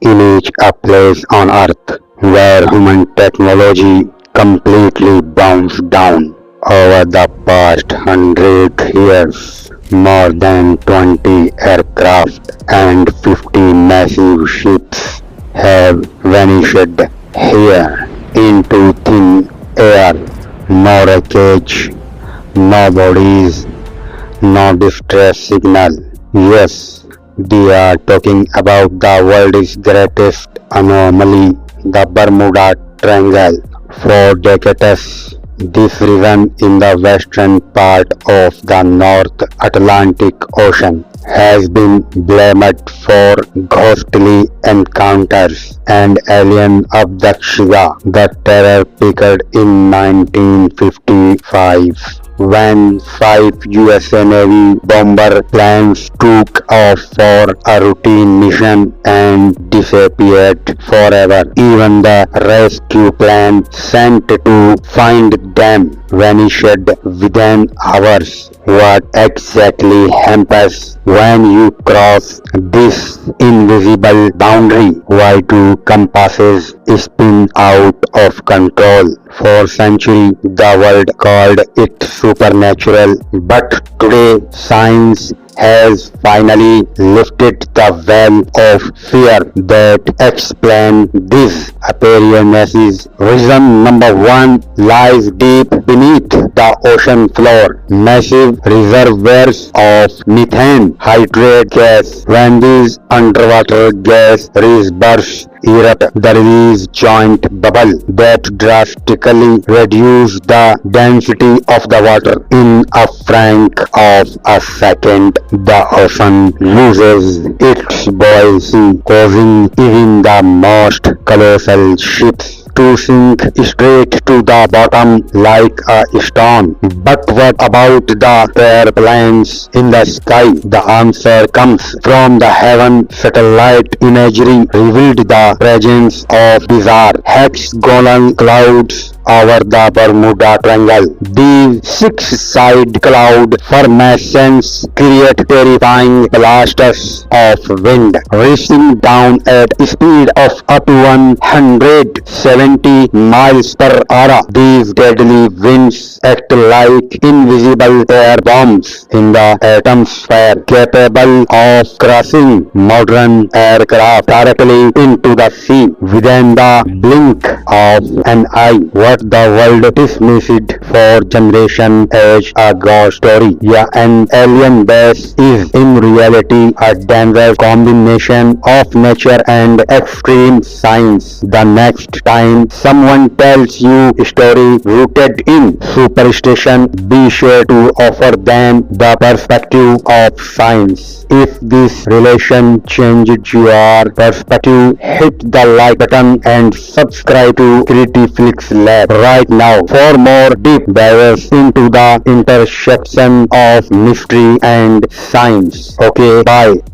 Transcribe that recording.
image a place on Earth where human technology completely bounced down. Over the past 100 years, more than 20 aircraft and 50 massive ships have vanished here into thin air. No wreckage, no bodies, no distress signal. Yes, we are talking about the world's greatest anomaly, the Bermuda Triangle. For decades, this region in the western part of the North Atlantic Ocean has been blamed for ghostly encounters and alien abductions. The terror peaked in 1955 when five USA Navy bomber planes took off for a routine mission and disappeared forever. Even the rescue plane sent to find them vanished within hours. What exactly happens when you cross this invisible boundary? Why do compasses spin out of control? For centuries, the world called it supernatural, but today science has finally lifted the veil of fear that explains these appearances. Reason number one lies deep beneath the ocean floor. Massive reservoirs of methane hydrate gas. When these underwater gas bursts erupt, the release joint bubble that drastically reduces the density of the water. In a fraction of a second, the ocean loses its buoyancy, causing even the most colossal ships to sink straight to the bottom like a stone. But what about the airplanes in the sky? The answer comes from the heaven. Satellite imagery revealed the presence of bizarre hexagonal clouds over the Bermuda Triangle. These six-sided cloud formations create terrifying blasts of wind, racing down at a speed of up to 170 miles per hour. These deadly winds act like invisible air bombs in the atmosphere, capable of crushing modern aircraft directly into the sea within the blink of an eye. What the world dismissed for generations as a ghost story, yeah, an alien base, is in reality a dangerous combination of nature and extreme science. The next time someone tells you a story rooted in superstition, be sure to offer them the perspective of science. If this relation changed your perspective, hit the like button and subscribe to Critiflix Lab right now for more deep dives into the intersection of mystery and science. Okay, bye.